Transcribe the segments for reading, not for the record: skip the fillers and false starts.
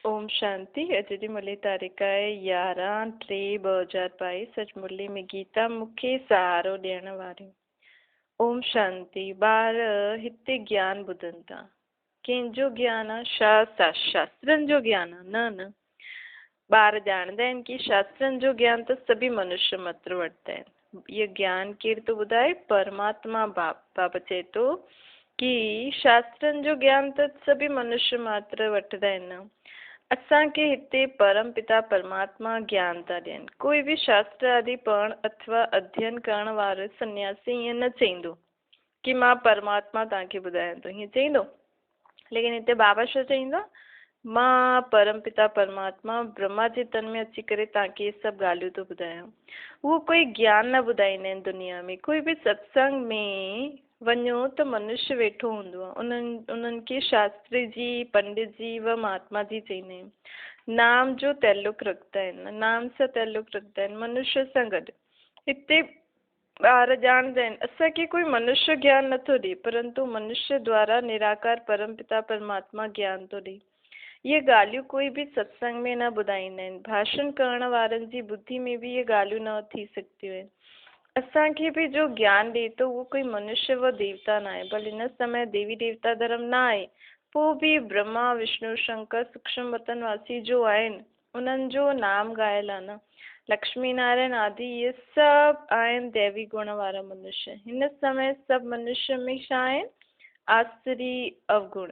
ओम शांति। अॼु जी मुरली तारीख़ आहे 11/3/2022। अॼु मुरली में गीता मूंखे सहारो ॾियण वारी। ओम शांति। ॿार हिते ज्ञान ॿुधनि था। कंहिंजो ज्ञान आहे? शास्त्रनि जो ज्ञान आहे? न ॿार ॼाणंदा आहिनि कि शास्त्रनि जो ज्ञान त सभी मनुष्य मात्र वठंदा आहिनि। इहो ज्ञान केरु थो ॿुधाए? परमात्मा बाबा चए थो कि शास्त्रनि जो ज्ञान त सभी मनुष्य मात्र वठंदा आहिनि। असांखे हिते परम पिता परमात्मा ज्ञान था ॾियनि। कोई बि शास्त्र आदि पढ़ण अथवा अध्ययन करण वारो सन्यासी ईअं न चईंदो कि मां परमात्मा तव्हांखे ॿुधायां थो, हीअं चईंदो। लेकिन हिते बाबा छा चईंदा? मां परम पिता परमात्मा ब्रह्मा जे तन में अची करे तव्हांखे इहे सभु ॻाल्हियूं थो ॿुधायां। उहो कोई ज्ञान न ॿुधाईंदा आहिनि दुनिया में। कोई बि सत्संग में वञो त मनुष्य वेठो हूंदो आहे। उन्हनि खे शास्त्री जी, पंडित जी व महात्मा जी चईंदा आहिनि। नाम जो ताल्लुक रखंदा आहिनि, नाम सां ताल्लुक रखंदा आहिनि, मनुष्य सां गॾु। हिते ॿार ॼाणंदा आहिनि असांखे कोई मनुष्य ज्ञान नथो ॾिए, परंतु मनुष्य द्वारा निराकार परम पिता परमात्मा ज्ञान थो ॾिए। इहे ॻाल्हियूं कोई बि सत्संग में न ॿुधाईंदा आहिनि। भाषण करण वारनि जी बुद्धि में बि इहे ॻाल्हियूं न थी सघंदियूं आहिनि। असांखे बि जो ज्ञान ॾिए थो उहो कोई मनुष्य व देवता न आहे। भले हिन समय देवी देवता धर्म न आहे, पोइ बि ब्रह्मा विष्णु शंकर सूक्ष्म वतन वासी जो आहिनि, उन्हनि जो नाम ॻायल आहे न। लक्ष्मी नारायण आदि इहे सभु आहिनि दैवी गुण वारा मनुष्य। हिन समय सभु मनुष्य में छा आहिनि? आसुरी अवगुण,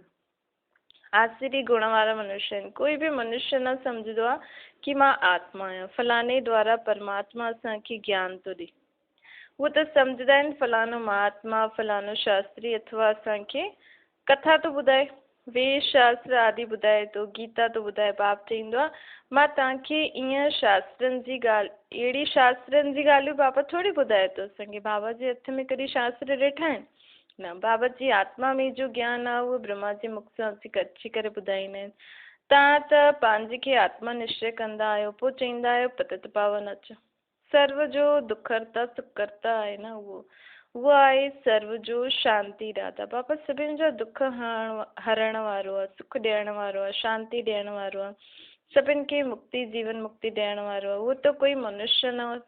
आसुरी गुण वारा मनुष्य आहिनि। कोई बि मनुष्य न सम्झंदो आहे कि मां आत्मा आहियां, फलाणे द्वारा परमात्मा असांखे ज्ञान थो ॾिए। उहो त सम्झंदा आहिनि फलाणो महात्मा, फलाणो शास्त्री अथवा असांखे कथा थो ॿुधाए, वेद शास्त्र आदि ॿुधाए थो, गीता थो ॿुधाए। बाप चईंदो आहे मां तव्हांखे ईअं शास्त्रनि जी ॻाल्हि, अहिड़ी शास्त्रनि जी ॻाल्हियूं बाबा थोरी ॿुधाए थो असांखे। बाबा जे हथ में कॾहिं शास्त्र ॾिठा आहिनि? न। बाबा जी आत्मा में जो ज्ञान आहे उहो ब्रह्मा जे मुख सां अची करे ॿुधाईंदा आहिनि। तव्हां त पंहिंजे खे आत्मा निश्चय कंदा आहियो, पोइ चईंदा आहियो पतित पावन अचो। सर्व जो दुखहर्ता सुखकर्ता आहे न उहो आहे सर्व जो शांति दाता। बाबा सभिनि जा दुख हरण वारो आहे, सुख ॾियण वारो आहे, शांति ॾियण वारो आहे, सभिनि खे मुक्ति जीवन मुक्ति ॾियण वारो आहे। उहो त कोई मनुष्य न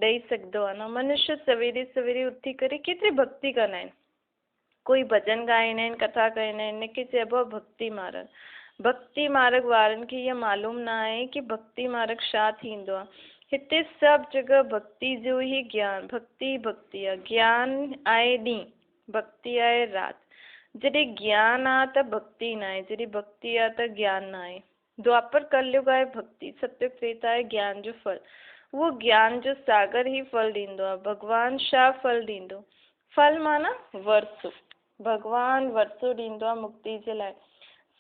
ॾेई सघंदो आहे न। मनुष्य सवेरे सवेरे उथी करे केतिरी भक्ति कंदा आहिनि। कोई भॼन ॻाईंदा आहिनि, कथा कंदा आहिनि, हिनखे चइबो आहे भक्ति मार्ग। भक्ति मार्ग वारनि खे इहा मालूम न आहे कि भक्ति मार्ग छा थींदो आहे। हिते सभु जगह भक्ति जो ई ज्ञान, भक्ति आहे। ज्ञान आहे ॾींहुं, भक्ति आहे राति। जॾहिं ज्ञान आहे त भक्ति न आहे, जॾहिं भक्ति आहे त ज्ञान न आहे। द्वापर कलयुग आहे भक्ति, सतयुग त्रेता आहे ज्ञान जो फल। उहो ज्ञान जो सागर ई फल ॾींदो आहे। भॻवानु छा फल ॾींदो? फल माना वरसो। भॻवानु वरसो ॾींदो आहे मुक्ति जे लाइ।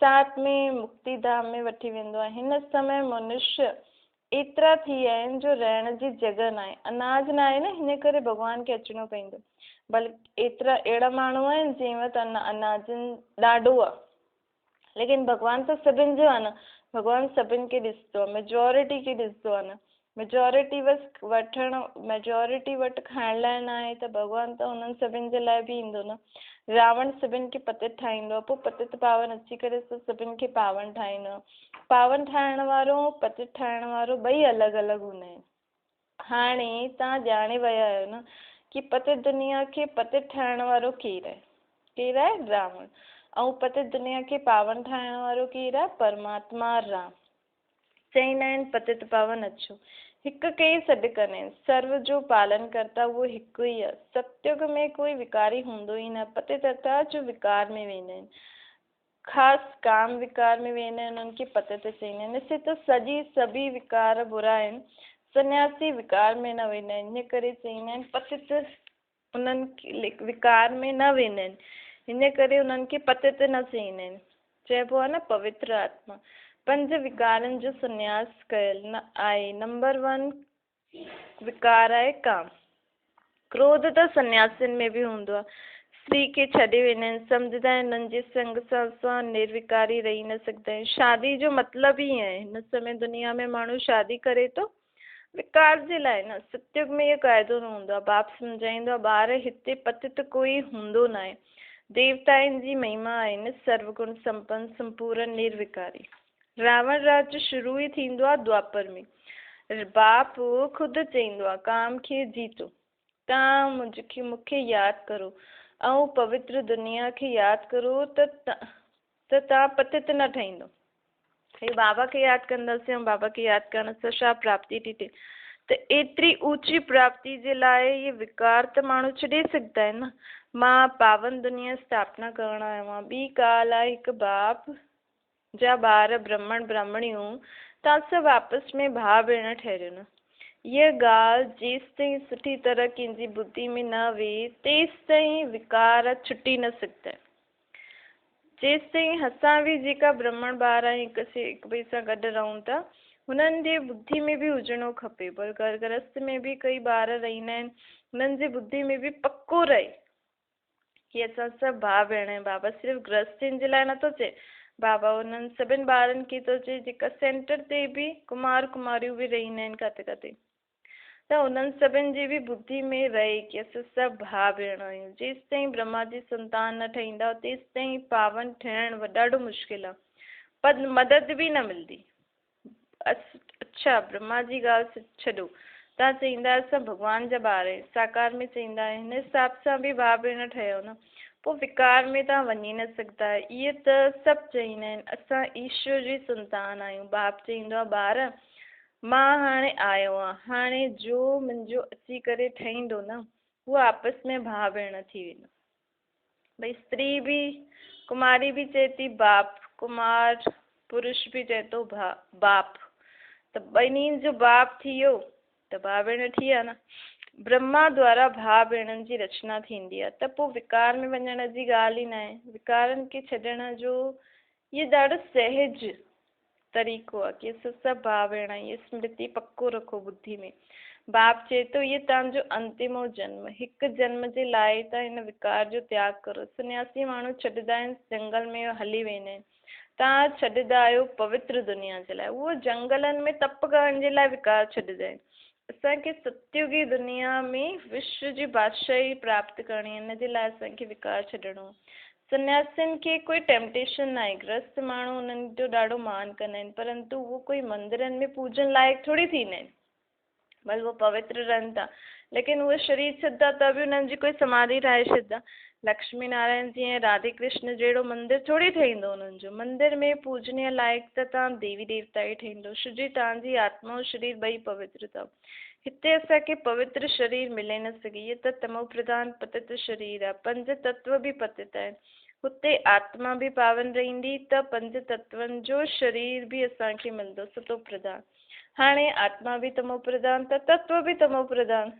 साथ में मुक्ति धाम में वठी वेंदो आहे। हिन समय मनुष्य एतिरा थी विया आहिनि जो रहण जी जॻह न आहे, अनाज न आहे न, हिन करे भॻवान खे अचिणो पवंदो। बल्कि एतिरा अहिड़ा माण्हू आहिनि जंहिं वटि अनाज ॾाढो आहे। लेकिन भॻवान त सभिनि जो आहे न। भॻवानु सभिनि खे ॾिसंदो आहे, मेजॉरिटी खे ॾिसंदो आहे न। मेजॉरिटी मेजॉरिटी वटि खाइण लाइ न आहे त भॻवानु त हुननि सभिनि जे लाइ बि ईंदो न। रावण सभिनि खे पतित ठाहींदो आहे, पोइ पतित पावन अची करे सभिनि खे पावन ठाहींदो आहे। पावन ठाहिण वारो, पतित ठाहिण वारो ॿई अलॻि अलॻि हूंदा आहिनि। हाणे तव्हां ॼाणे विया आहियो न कि पतित दुनिया खे पतित ठाहिण वारो केरु आहे? केरु आहे? रावण। ऐं पतित दुनिया खे पावन ठाहिण वारो केरु आहे? परमात्मा राम। चईंदा आहिनि पतित पावन अचो, हिक खे ई सॾु कंदा आहिनि। सर्व जो पालन करता उहो हिकु ई आहे। सतयुग में कोई विकारी हूंदो ई न। पतित था जो विकार में वेंदा आहिनि, ख़ासि काम विकार में वेंदा आहिनि, उन्हनि खे पतित चईंदा आहिनि। इसे त सभी विकार बुरा आहिनि। सन्यासी विकार में न वेंदा आहिनि, हिन करे चईंदा आहिनि पतित। उन्हनि विकार में न वेंदा आहिनि, हिन करे उन्हनि खे पतित न चईंदा आहिनि। चइबो आहे न पवित्र आत्मा। 5 विकारनि जो संन्यास कयल न आहे। नंबर 1 विकार आहे काम। क्रोध त सन्यासियुनि में बि हूंदो आहे। स्त्री खे छॾे वेंदा आहिनि, सम्झंदा आहिनि हुननि जे संग सां असां निर्विकारी रही न सघंदा आहियूं। शादी जो मतिलबु ई आहे। हिन समय दुनिया में माण्हू शादी करे थो विकार जे लाइ न। सतयुग में इहो क़ाइदो न हूंदो आहे। बाप सम्झाईंदो आहे ॿार हिते पतित कोई हूंदो न आहे। देवताउनि जी महिमा आहिनि सर्वगुण संपन्न संपूर्ण निर्विकारी। रावण राज्य शुरू ई थींदो आहे द्वापर में। बाप ख़ुदि चईंदो आहे काम खे जीतो, तव्हां मूंखे यादि करो ऐं पवित्र दुनिया खे यादि करो त तव्हां पतित न ठहींदो। भई बाबा खे यादि कंदासीं ऐं बाबा खे यादि करण सां छा प्राप्ति थी थिए? त एतिरी ऊची प्राप्ति जे लाइ ये विकार त माण्हू छॾे सघंदा आहिनि न। मां पावन दुनिया स्थापना करण आयो आहियां। ॿी ॻाल्हि आहे, हिकु बाप जा ॿार ब्राह्मण ब्राह्मणियूं तव्हां सभु आपस में भाउ भेण ठहियो न। हीअ ॻाल्हि जेसि ताईं सुठी तरह कंहिंजी बुद्धि में न वेहे तेसि ताईं विकार छुटी न सघंदा। जेसि ताईं असां बि जेका ब्राह्मण ॿार आहियूं हिक ॿिए सां गॾु रहूं था, हुननि जे बुद्धि में बि हुजिणो खपे। पर घर गृहस्थ में बि कई ॿार रहंदा आहिनि, हुननि जी बुद्धि में बि पको रहे कि असां सभु भाउ भेण आहियूं। बाबा सिर्फ़ु गृहस्थीनि जे लाइ नथो चए, बाबा उन्हनि सभिनि ॿारनि खे थो चए जेका सेंटर ते बि कुमार कुमारियूं बि रहंदा आहिनि किथे किथे, त उन्हनि सभिनि जी बि बुद्धि में रहे कि असां सभु भाउ भेण आहियूं। जेसि ताईं ब्रह्मा जी संतान न ठहींदा तेसि ताईं पावन ठहिणु ॾाढो मुश्किल आहे, पर मदद बि न मिलंदी। अच्छा ब्रह्मा जी ॻाल्हि छॾो, तव्हां चईंदा असां भॻवान जा ॿार आहियूं, साकार में चईंदा आहिनि, हिन हिसाब सां बि भाउ भेण ठहियो न। पोइ विकार में तव्हां वञी न सघंदा। इहे त सभु चईंदा आहिनि असां ईश्वर जी संतान आहियूं। बाप चईंदो आहे ॿार मां हाणे आयो आहियां, हाणे जो मुंहिंजो अची करे ठहींदो न उहो आपस में भाउ भेण थी वेंदो। भई स्त्री बि कुमारी बि चए थी बाप, कुमार पुरुष बि चए थो बाप, त ॿिन्हिनि जो बाप थी वियो त भाउ भेण थी विया न। ब्रह्मा द्वारा भाउ भेणनि जी रचना थींदी आहे, त पोइ विकार में वञण जी ॻाल्हि ई न आहे। विकारनि खे छॾण जो इहो ॾाढो सहज तरीक़ो आहे कि असां सभु भाउ भेण आहियूं। इहा स्मृति पको रखो बुद्धि में। बाप चए थो इहो तव्हांजो अंतिमो जन्म, हिकु जन्म जे लाइ तव्हां हिन विकार जो त्याग करो। सन्यासी माण्हू छॾंदा आहिनि, जंगल में हली वेंदा आहिनि। तव्हां छॾंदा आहियो पवित्र दुनिया जे लाइ, उहो जंगलनि में तप करण जे लाइ विकार छॾंदा आहिनि। असांखे सत्युगी दुनिया में विश्व जी बादशाही प्राप्त करणी आहे, हिन जे लाइ असांखे विकार छॾिणो आहे। सन्यासियुनि खे कोई टेम्पटेशन न आहे। गृहस्थ माण्हू उन्हनि जो ॾाढो मान कंदा आहिनि, परंतु उहो कोई मंदरनि में पूजन लाइक़ु थोरी थींदा आहिनि। भले उहो पवित्र रहनि था, लेकिन उहे शरीर छॾंदा त बि उन्हनि जी कोई समाधि ठाहे छॾंदा। लक्ष्मी नारायण जी ऐं राधे कृष्ण जहिड़ो मंदिर थोरी ठहींदो उन्हनि जो। मंदिर में पूजनीय लाइक़ु त तव्हां देवी देवता ई ठहींदो, छो जो तव्हांजी आत्मा ऐं शरीर ॿई पवित्र अथव। हिते असांखे पवित्र शरीर मिले न सघे, इहे त तमो प्रधान पतित शरीर आहे। पंज तत्व बि पतित आहिनि, हुते आत्मा बि पावन रहंदी त पंज तत्वनि जो शरीर बि असांखे मिलंदो सतो प्रधान। हाणे आत्मा बि तमो प्रधान त तत्व बि तमो प्रधान,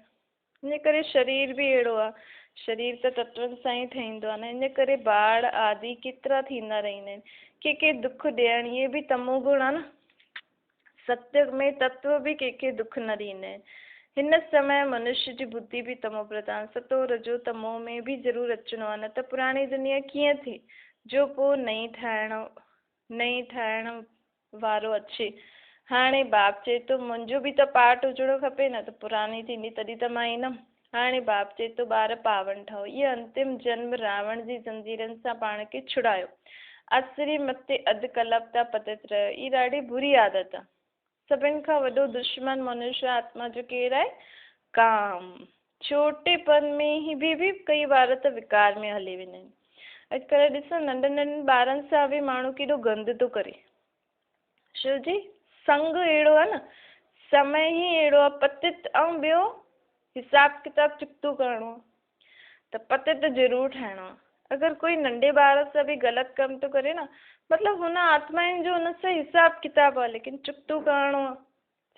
इन करे शरीर बि अहिड़ो आहे। शरीर त तत्वनि सां ई ठहींदो आहे न, इन करे बाढ़ आदि केतिरा थींदा रहंदा आहिनि। के दुख ॾियण इहे बि तमो गुण आहे न। सत्य में तत्व बि कंहिंखे दुख न ॾींदा आहिनि। हिन समय मनुष्य जी बुद्धि बि तमो प्रधान, सतो रजो तमो में बि ज़रूरु अचिणो आहे, न त पुराणी दुनिया कीअं थी जो पोइ नई ठाहिण वारो अचे। हाणे बाप चए थो मुंहिंजो बि त पार्ट हुजिणो खपे न, त पुराणी थींदी तॾहिं त मां ईंदमि। हाणे बाप चए थो ॿार पावन ठहो। इहो अंतिम जन्म रावण जी ज़ंजीरनि सां पाण खे छुड़ायो। असुरी मथे अधु कलप था पतित रहियो, इहा ॾाढी बुरी आदत आहे। सभिनि खां वॾो दुश्मन मनुष्य आत्मा जो केरु आहे? काम। छोटेपन में ई बि कई बार त विकार में हली वेंदा आहिनि। अॼुकल्ह ॾिसो नंढनि नंढनि ॿारनि सां बि माण्हू केॾो गंद थो करे, छो जी संग अहिड़ो आहे न, समय ई अहिड़ो आहे पतित। ऐं ॿियो हिसाब किताब चुकतो करिणो आहे, त पतित ज़रूरु ठाहिणो आहे। अगरि कोई नंढे ॿार सां बि ग़लति कमु थो करे न, मतिलबु हुन आत्माउनि जो हुन सां हिसाब किताबु आहे, लेकिन चुकतो करिणो आहे,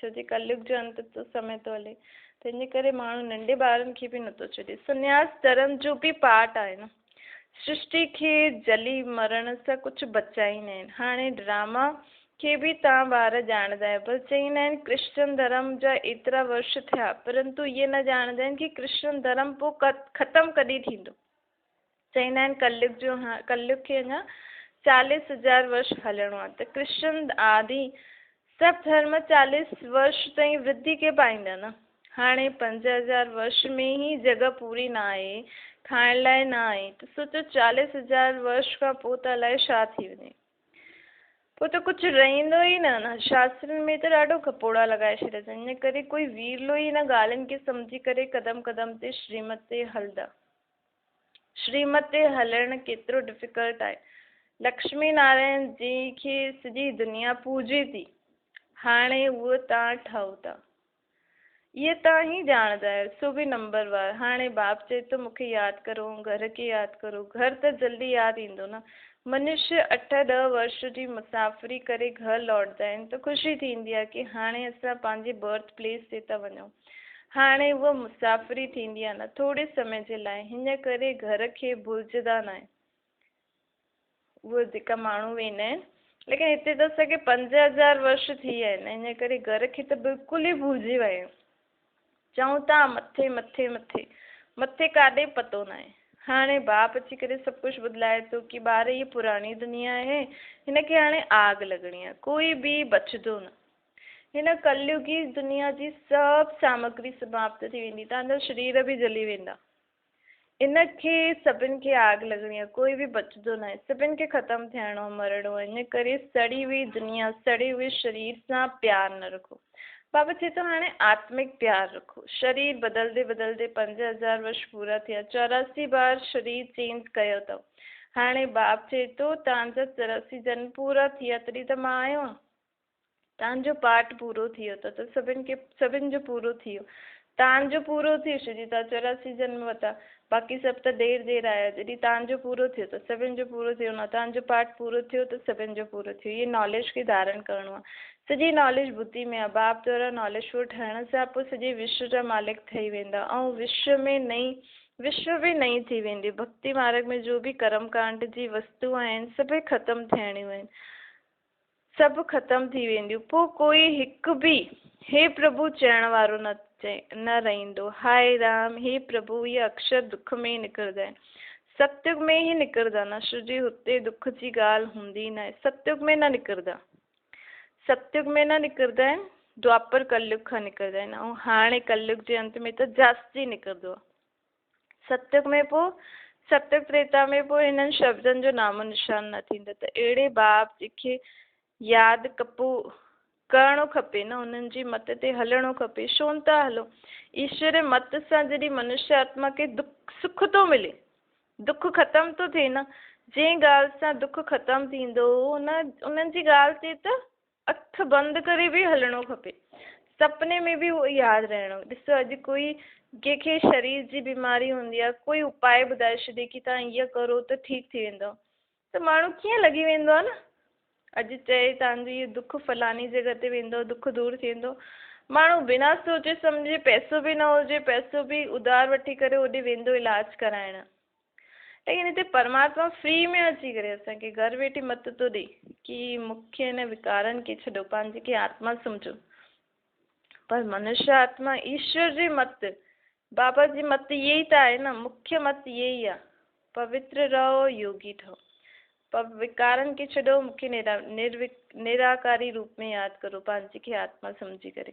छो जे कलयुग जो अंत तो समय थो हले। त इन करे माण्हू नंढे ॿारनि खे बि नथो छॾे। संन्यास धर्म जो बि पार्ट आहे न। सृष्टि खे जली मरण सां कुझु बचाईंदा आहिनि। हाणे ड्रामा खे बि तव्हां ॿार ॼाणंदा आहियो, पर चईंदा आहिनि क्रिश्चन धर्म जा एतिरा वर्ष थिया, परंतु इहे न ॼाणंदा आहिनि कि क्रिश्चन धर्म पोइ ख़तमु कॾहिं थींदो। चईंदा आहिनि कलयुग खे अञा 40,000 वर्ष हलणो आहे, त क्रिश्चन आदि सभु धर्म 40 वर्ष ताईं वृद्धि के पाईंदा न। हाणे 5,000 वर्ष में ई जगह पूरी न आहे, खाइण लाइ न आहे, त सोचो 40,000 वर्ष खां पोइ त अलाए छा थी वञे। पोइ त कुझु रहंदो ई न शास्त्रनि में त ॾाढो कपोड़ा लॻाए छॾिया अथनि, इन करे कोई वीरलो ई न ॻाल्हियुनि खे सम्झी करे क़दम क़दम ते श्रीमत ते हलंदा। श्रीमत ते हलणु केतिरो डिफिकल्ट आहे। लक्ष्मी नारायण जी खे सॼी दुनिया पूॼे थी, हाणे उहो तव्हां ठाहो था, इहे तव्हां ई ॼाणंदा आहियो, सो बि नंबरवार। हाणे बाप चए थो मूंखे यादि करो, घर खे यादि करो, घर त जल्दी यादि ईंदो न। मनुष्य 8-10 वर्ष जी मुसाफ़िरी करे घर लौटंदा आहिनि त ख़ुशी थींदी आहे की हाणे असां पंहिंजे बर्थ प्लेस ते था वञूं। हाणे उहा मुसाफ़िरी थींदी आहे न थोरे समय जे लाइ, हिन करे घर खे भुलिजंदा न आहिनि उहे जेका माण्हू वेंदा आहिनि। लेकिन हिते त असांखे 5000 वर्ष थी विया आहिनि, हिन करे घर खे त बिल्कुलु ई भुलिजी विया आहियूं। चऊं था मथे मथे मथे मथे काॾे पतो न आहे। हाणे बाप अची करे सभु कुझु ॿुधाए थो की ॿार ये पुराणी दुनिया आहे, हिनखे हाणे आग लॻणी आहे, कोई बि बचंदो न। हिन कलयुगी दुनिया जी सभु सामग्री समाप्त थी वेंदी, तव्हांजा शरीर बि जली वेंदा। इनखे सभिनि खे आग लॻणी आहे, कोई बि बचंदो न आहे, सभिनि खे ख़तमु थियणो मरणो आहे। इन करे सड़ी हुई दुनिया, सड़े हुए शरीर सां प्यार न रखो। बाबा चए थो हाणे आत्मिक प्यार रखो। शरीर बदलदे बदलदे 5000 वर्ष पूरा थिया, 84 बार शरीर चेंज कयो अथव। हाणे बाप चए थो तव्हांजा 84 जन्म पूरा थी विया, तॾहिं त मां आयो आहियां, तव्हांजो पार्ट पूरो थी वियो त सभिनि जो पूरो थी वियो, तव्हांजो पूरो थी वियो जॾहिं तव्हां 84 जन्म वरिता। बाक़ी सभु त देर आया, जॾहिं तव्हांजो पूरो थियो त सभिनि जो पूरो थियो न, तव्हांजो पार्ट पूरो थियो त सभिनि जो पूरो थियो। इहे नॉलेज खे धारण करिणो आहे, सॼी नॉलेज बुद्धि में आहे। बाप द्वारा नॉलेजफुल ठहण सां पोइ सॼे विश्व जा मालिक ठही वेंदा, ऐं विश्व बि नई थी वेंदी। भक्ति मार्ग में जो बि कर्म कांड जी वस्तू आहिनि सभई ख़तमु थियणियूं आहिनि, सभु ख़तमु थी वेंदियूं। पोइ कोई हिकु बि हे प्रभु चइण वारो न रहंदो। हाय राम, हे प्रभु, ये अक्षर दुख में निकिरंदा आहिनि, सतयुग में ई निकिरंदा न, छोजी हुते दुख जी ॻाल्हि हूंदी न आहे। सतयुग में न निकिरंदा, सतयुग में न निकिरंदा आहिनि, द्वापर कलयुग खां निकिरंदा आहिनि, ऐं हाणे कलयुग जे अंत में त जास्ती निकिरंदो आहे। सतयुग में पोइ सतयुग त्रेता में पोइ हिननि शब्दनि जो नामो निशान न थींदो। त अहिड़े बाप जेके यादि करिणो खपे न, उन्हनि जी मत ते हलणो खपे। छो था हलो? ईश्वर मत सां जॾहिं मनुष्य आत्मा खे सुख थो मिले, दुख ख़तमु थो थिए न। जंहिं ॻाल्हि सां दुख ख़तमु थींदो उन्हनि जी ॻाल्हि ते त अखि बंदि करे बि हलणो खपे, सपने में बि उहो यादि रहणो। ॾिसो अॼु कोई कंहिंखे शरीर जी बीमारी हूंदी आहे, कोई उपाय ॿुधाए छॾे की तव्हां ईअं करो त ठीकु थी वेंदो, त माण्हू कीअं लॻी वेंदो आहे न। अॼु चए तव्हांजो इहो दुख फलानी जॻह ते वेंदो, दुख दूरि थी वेंदो, माण्हू बिना सोचे सम्झे, पैसो बि न हुजे, पैसो बि उधार वठी करे होॾे वेंदो इलाज कराइण। लेकिन हिते परमात्मा फ्री में अची करे असांखे घर वेठे मत थो ॾे की मूंखे हिन विकारनि खे छॾो, पंहिंजे खे आत्मा सम्झो। पर मनुष्य आत्मा ईश्वर जी मत, बाबा जी मत इहे ई त आहे न, मुख्य मत इहे ई आहे, पवित्र रहो, योगी ठहो। पर विकारनि खे छॾो, मूंखे निराकारी रूप में यादि करो, पंहिंजे खे आत्मा सम्झी करे।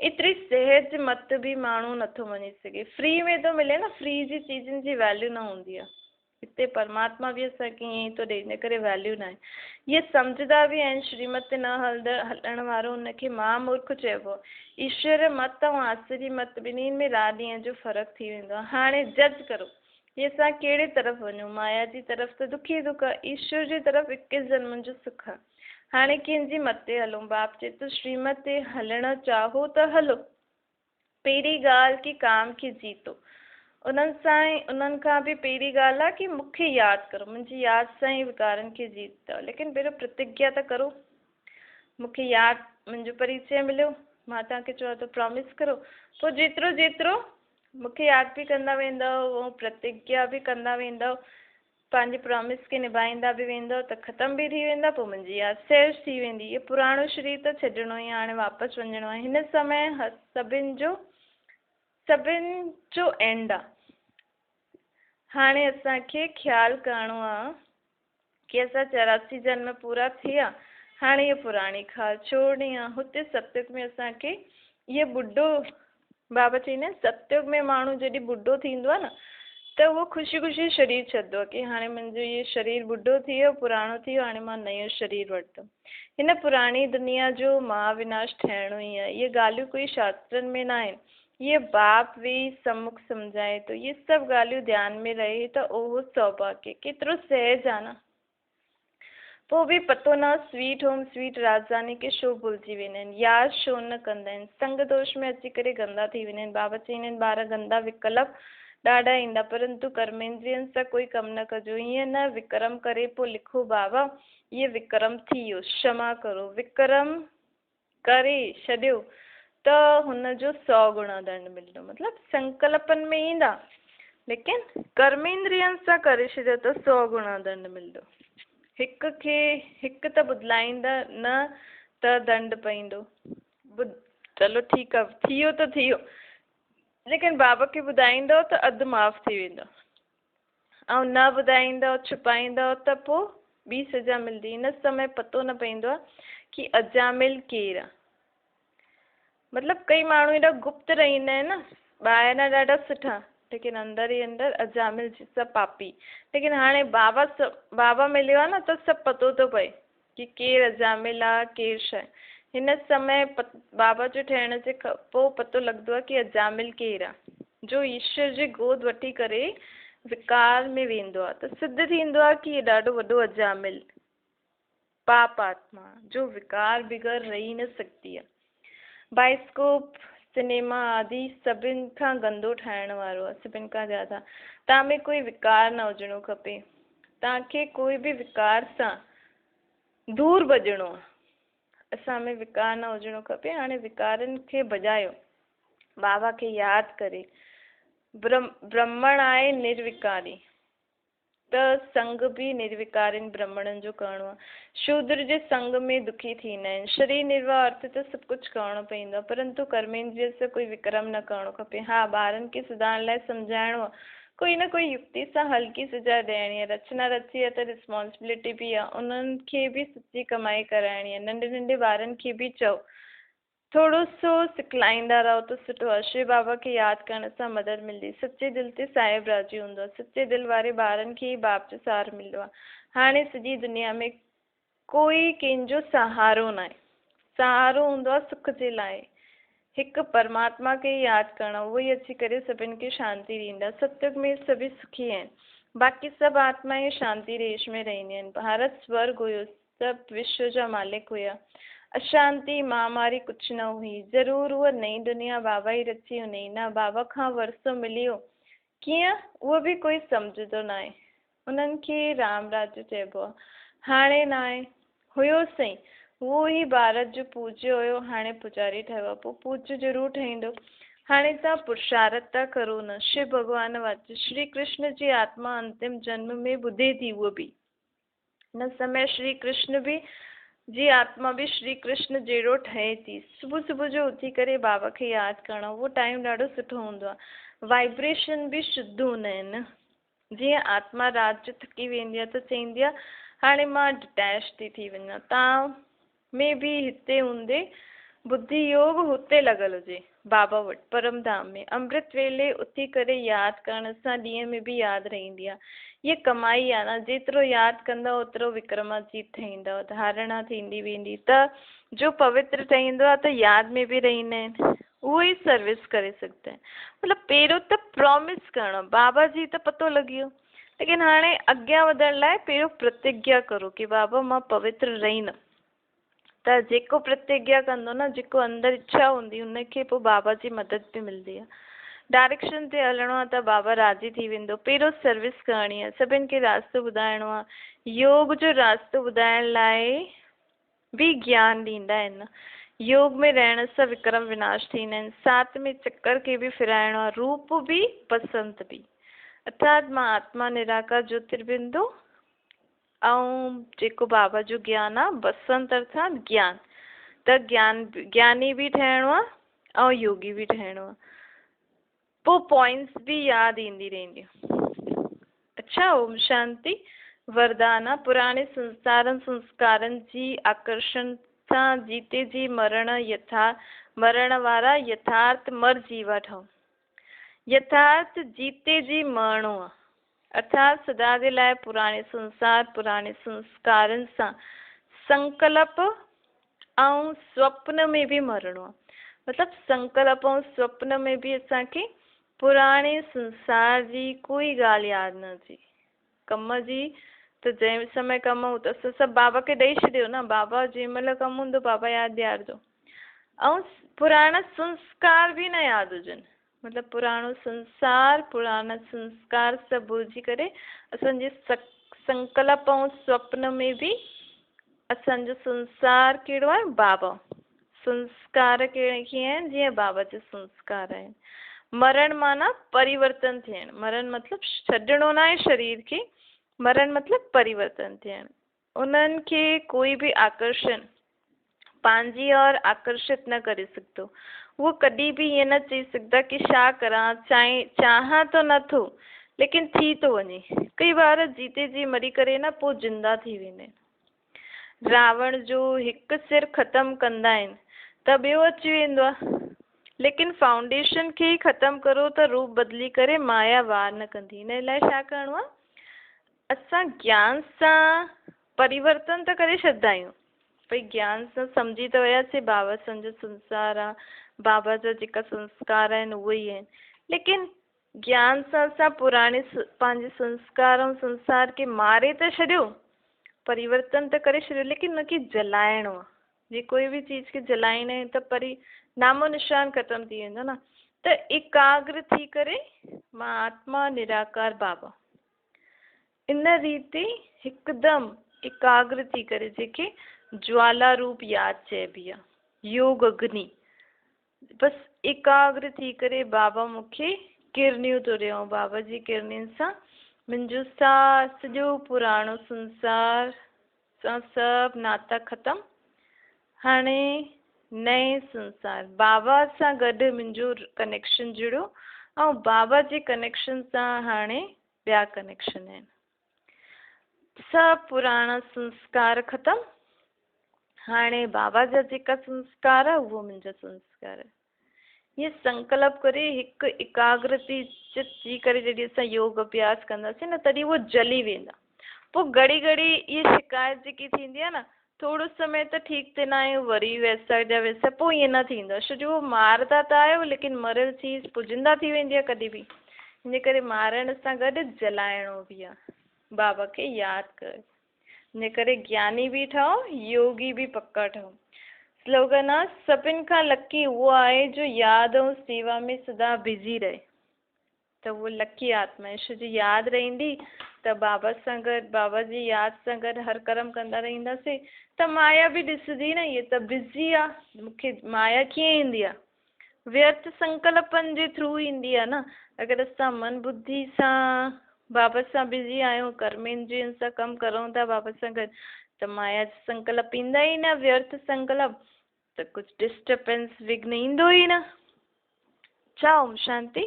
एतिरी सहज मत बि माण्हू नथो मञी सघे। फ्री में थो मिले न, फ्री जी चीज़नि जी वैल्यू न हूंदी आहे। हिते परमात्मा बि असांखे ईअं ई थो ॾे, इन करे वैल्यू न आहे। इहे सम्झंदा बि आहिनि, श्रीमत ते न हलण वारो हुनखे महामूर्ख चइबो आहे। ईश्वर मत ऐं आसुरी मत ॿिन्हिनि में रात ॾींहं जो फ़र्क़ु थी वेंदो आहे। हाणे जज करो कि असां कहिड़े तरफ़ वञूं, माया जी तरफ़ त दुख ई दुख आहे, ईश्वर जी तरफ़ 21 जन्मनि जो सुख आहे। हाणे कंहिंजी मत ते हलूं? बाप चए थो श्रीमत ते हलणु चाहो त हलो। पहिरीं ॻाल्हि कि काम खे जीतो, उन्हनि खां बि पहिरीं ॻाल्हि आहे कि मूंखे यादि करो, मुंहिंजी यादि सां ई विकारनि खे जीतो। लेकिन पहिरियों प्रतिज्ञा त करो, मूंखे यादि, मुंहिंजो परिचय मिलियो, मां तव्हांखे चवां थो प्रॉमिस करो। पोइ जेतिरो जेतिरो मूंखे यादि बि कंदा वेंदव ऐं प्रतिज्ञा बि कंदा वेंदव, पंहिंजी प्रॉमिस खे निभाईंदा बि वेंदव त ख़तम बि थी वेंदा। पोइ मुंहिंजी यादि सहज थी वेंदी। इहो पुराणो शरीर त छॾिणो ई आहे, हाणे वापसि वञिणो आहे। हिन समय सभिनि जो एंड आहे। हाणे असांखे ख़्यालु करिणो आहे कि असां 84 जन्म पूरा थिया, हाणे इहा पुराणी खाल छोड़नी आहे। हुते सतयुग में असांखे इहे ॿुढो, बाबा चईंदा आहिनि सतयुग में माण्हू जॾहिं ॿुढो थींदो आहे न, त उहो ख़ुशी ख़ुशी शरीर छॾंदो आहे कि हाणे मुंहिंजो ये शरीर ॿुढो थी वियो, पुराणो थी वियो, हाणे मां नयो शरीर वठंदमि। हिन पुराणी दुनिया जो महाविनाश थियणो ई आहे। इहे ॻाल्हियूं कोई शास्त्रनि में न आहिनि। ये बाप वेही सम्मुख सम्झाए थो। ये सभु ॻाल्हियूं ध्यान में रहे त उहो सौभाग्य केतिरो सहज आहे न। पोइ बि पतो न स्वीट होम स्वीट राजधानी खे छो भुलिजी वेंदा आहिनि, यादि छो न कंदा आहिनि, संग दोष में अची करे गंदा थी वेंदा आहिनि। बाबा चवंदा आहिनि ॿार गंदा विकल्प ॾाढा ईंदा, परंतु कर्मेंद्रियनि सां कोई कमु न कजो। ईअं न विक्रम करे पोइ लिखो बाबा ये विक्रम थी वियो, क्षमा करो। विक्रम करे छॾियो त हुनजो 100 गुणा दंड मिलंदो। मतिलबु संकल्पनि में ईंदा, लेकिन कर्मेंद्रियनि सां करे छॾियो त 100 गुणा दंड मिलंदो। हिक खे हिकु त ॿुधाईंदा न त दंड पईंदो। चलो ठीकु आहे, थी वियो त थी वियो, लेकिन बाबा खे ॿुधाईंदव त अधु माफ़ थी वेंदो, ऐं न ॿुधाईंदव छुपाईंदव त पोइ ॿी सज़ा मिलंदी। हिन समय पतो न पवंदो आहे कि अजामिल केरु आहे। मतिलबु कई माण्हू हेॾा गुप्त रहंदा आहिनि न, ॿाहिरां ॾाढा सुठा, लेकिन अंदर ई अंदर अजामिल सभु पापी। लेकिन हाणे बाबा मिलियो आहे न त सभु पतो थो पए कि केरु अजामिल आहे केरु छा आहे। हिन समय बाबा जो ठहिण जे पोइ पतो लॻंदो आहे कि अजामिल केरु आहे। जो ईश्वर जी गोद वठी करे विकार में वेंदो आहे त सिद्ध थींदो आहे कि हीउ ॾाढो वॾो अजामिल पाप आत्मा जो विकार बिगर रही न सघंदी आहे। बाइस्कोप सिनेमा आदि सभिनि खां गंदो ठाहिण वारो आहे, सभिनि खां ज़्यादा। तव्हां में कोई विकार न हुजणो खपे। तव्हांखे कोई बि विकार सां दूर भॼणो आहे। असां में विकार न हुजणो खपे। हाणे विकारनि खे भॼायो, बाबा खे यादि करे। ब्रह्मण आहे निर्विकारी, त संग बि निर्विकारिन ब्रह्मणनि जो करिणो आहे। शूद्र जे संग में दुखी थींदा आहिनि। शरीर निर्वाह अर्थ त सभु कुझु करिणो पवंदो आहे, परंतु कर्मेंद्रिय सां कोई विक्रम न करिणो खपे। हा, ॿारनि खे सुधारण लाइ सम्झाइणो आहे, कोई न कोई युक्ति सां हल्की सजा ॾियणी आहे। रचना रची आहे त रिस्पॉन्सिबिलिटी बि आहे, उन्हनि खे बि सच्ची कमाई कराइणी आहे। नंढे नंढे ॿारनि खे बि चओ, थोरो सो सिखलाईंदा रहो त सुठो आहे। शिव बाबा खे यादि करण सां मदद मिलंदी। सचे दिलि ते साहिब राज़ी हूंदो आहे। सचे दिलि वारे ॿारनि खे ई बाप जो सहारो मिलंदो आहे। हाणे सॼी दुनिया में कोई कंहिंजो सहारो न आहे। सहारो हूंदो आहे सुख जे लाइ। हिकु परमात्मा खे यादि करणु, उहो ई अची करे सभिनि खे शांती ॾींदा। सतयुग में सभी सुखी आहिनि, बाक़ी सभु आत्माएं शांति रेश में रहंदियूं आहिनि। भारत स्वर्ग हुयो, सभु विश्व जा मालिक हुया। अशांति महामारी कुझु न हुई। ज़रूरु उहा नई दुनिया बाबा ई रची हुनई न। बाबा खां वरसो मिलियो कीअं, उहो बि कोई सम्झंदो न आहे। उन्हनि खे राम राज्य चइबो आहे। हाणे न आहे, हुयो सही, उहो ई भारत जो पूज्य हुयो, हाणे पुजारी ठहियो आहे। पोइ पूज्य ज़रूरु ठहींदो। हाणे तव्हां पुरुषार्थ था करो न। शिव भॻवान वाच्य श्री कृष्ण जी आत्मा अंतिम जन्म में ॿुधे थी। उहो बि हिन समय श्री कृष्ण बि जी आत्मा बि श्री कृष्ण जहिड़ो ठहे थी। सुबुह सुबुह जो उथी करे बाबा खे यादि करणो, उहो टाइम ॾाढो सुठो हूंदो आहे। वाइब्रेशन बि शुद्ध हूंदा आहिनि। जीअं आत्मा राति जो थकी वेंदी आहे त चवंदी आहे हाणे मां डिटैच थी वञा। तव्हां में बि हिते हूंदे बुद्धि योग हुते लॻल हुजे बाबा वटि परम धाम में। अमृत वेले उथी करे यादि करण सां ॾींहं में बि यादि रहंदी आहे। ये कमाई आहे न, जेतिरो यादि कंदव ओतिरो विक्रमाजीत ठहींदव, धारणा थींदी वेंदी। त जो पवित्र ठहींदो आहे त यादि में बि रहंदा आहिनि, उहो ई सर्विस करे सघंदा आहिनि। मतिलबु पहिरियों त प्रॉमिस करणो, बाबा जी त पतो लॻी वियो, लेकिन हाणे अॻियां वधण लाइ पहिरियों प्रतिज्ञा करो कि बाबा मां पवित्र रहींदमि। त जेको प्रतिज्ञा कंदो न, जेको अंदरि इच्छा हूंदी, उनखे पोइ बाबा जी मदद बि मिलंदी आहे। डायरेक्शन ते हलणो आहे त बाबा राज़ी थी वेंदो। पहिरियों सर्विस करणी आहे, सभिनि खे रास्तो ॿुधाइणो आहे। योग जो रास्तो ॿुधाइण लाइ बि ज्ञान ॾींदा आहिनि। योग में रहण सां विक्रम विनाश थींदा आहिनि। साथ में चक्कर खे बि फिराइणो आहे, रूप बि बसंत बि। अर्थात मां आत्मा निराकार ज्योतिर्बिंदु ऐं जेको बाबा जो ज्ञान आहे बसंत अर्थात ज्ञान। त ज्ञानी बि ठहिणो आहे ऐं योगी बि ठहिणो आहे। पोइ पॉइंट्स बि यादि ईंदी रहंदियूं। अच्छा, ओम शांति। वरदान आहे, पुराणे संस्कारनि जी आकर्षण सां जीते जी मरण वारा यथार्थ मर जीवा ठहो। यथार्थ जीते जी मरणो आहे, अर्थात सदा जे लाइ पुराणे संसार पुराणे संस्कारनि सां संकल्प ऐं स्वप्न में भी मरणो आहे। मतलब संकल्प ऐं स्वप्न में भी असांखे पुराणे संसार जी कोई ॻाल्हि यादि न अचे। कम जी त जंहिं समय कम हो त सभु बाबा खे ॾेई छॾियो न, बाबा जंहिं महिल कमु हूंदो बाबा यादि ॾियारजो। ऐं पुराणा संस्कार भी न यादि हुजनि, मतलब पुराणो संसार पुराणा संस्कार सभु भुलिजी करे असांजे संकल्प ऐं स्वप्न में भी असांजो संसार कहिड़ो आहे, बाबा। संस्कार कहिड़े कीअं आहिनि, जीअं बाबा जा संस्कार आहिनि। मरण माना परिवर्तन थियण, मरण मतलब छॾणो न आहे शरीर खे, मरण मतलब परिवर्तन थियण। उन्हनि खे कोई भी आकर्षण पंहिंजी और आकर्षित न करे सघंदो। वो कॾहिं भी ईअं न चई सघंदा कि छा करां, चाहियां तो नथो लेकिन थी तो वञे। कई बार जीते जी मरी करे न पोइ जिंदा थी वेंदा आहिनि। रावण जो हिकु सिर ख़त्म कंदा आहिनि त ॿियो अची वेंदो आहे, लेकिन फाउंडेशन खे ई ख़त्म करो त रूप बदिली करे माया वार न कंदी। हिन लाइ छा करिणो आहे, असां ज्ञान सां परिवर्तन त करे छॾंदा आहियूं। भई ज्ञान सां सम्झी त वियासीं बाबा असांजो संसार आहे, बाबा जा जेका संस्कार आहिनि उहे ई आहिनि, लेकिन ज्ञान सां असां पुराणे पंहिंजे संस्कार ऐं संसार खे मारे त छॾियो, परिवर्तन त करे छॾियो, लेकिन उनखे जलाइणो आहे। जे कोई भी चीज़ खे जलाईंदा आहियूं त परी नामो निशान ख़त्म थी वेंदो न। त एकाग्र थी करे मां आत्मा निराकार बाबा इन रीति हिकदमि एकाग्र थी करे, जेके ज्वाला रूप यादि चइबी आहे, योग अग्नि, बसि एकाग्र थी करे बाबा मूंखे किरनियूं थो ॾियो। बाबा जी किरनियुनि सां मुंहिंजो सॼो पुराणो संसार सां सभु नाता ख़त्म, हाणे नए संसार बाबा सां गॾु मुंहिंजो कनेक्शन जुड़ियो ऐं बाबा जे कनेक्शन सां हाणे ॿिया कनेक्शन आहिनि। सभु पुराणा संस्कार ख़त्म, हाणे बाबा जा जेका संस्कार आहे उहो मुंहिंजा संस्कार आहे। ये संकल्प करे हिकु एकाग्रती चित थी करे जॾहिं असां योग अभ्यास कंदासीं न, तॾहिं उहो जली वेंदा। पोइ घड़ी घड़ी ये शिकायत जेकी थींदी आहे न, थोरो समय त ठीकु ते न आहियूं, वरी वैसा जा वैसा, पोइ ईअं न थींदो। छो मारदा त आहियो, लेकिन मरियल चीज़ पोइ जिंदा थी वेंदी आहे कॾहिं बि। इन करे मारण सां गॾु जलाइणो बि आहे। बाबा खे यादि कर, इन करे ज्ञानी बि ठहो, योगी बि पक्का ठहो। स्लोगन आहे, सभिनि खां लकी उहो आहे जो यादि ऐं सेवा में सदा बिज़ी रहे। त उहो लकी आत्मा आहे, छो जो यादि रहंदी त बाबा सां गॾु, बाबा जी यादि सां गॾु हर कर्म कंदा रहंदासीं त माया बि ॾिसंदी न, इहे त बिज़ी आहे, मूंखे माया कीअं ईंदी आहे, व्यर्थ संकल्पनि जे थ्रू ईंदी आहे न। अगरि असां मन बुद्धि सां बाबा सां बिज़ी आहियूं, कर्मनि जे सां कमु करूं था बाबा सां गॾु, त माया जा संकल्प ईंदा ई न, व्यर्थ संकल्प, त कुझु डिस्टर्बेंस विघ्न ईंदो ई न। छा ओम शांति।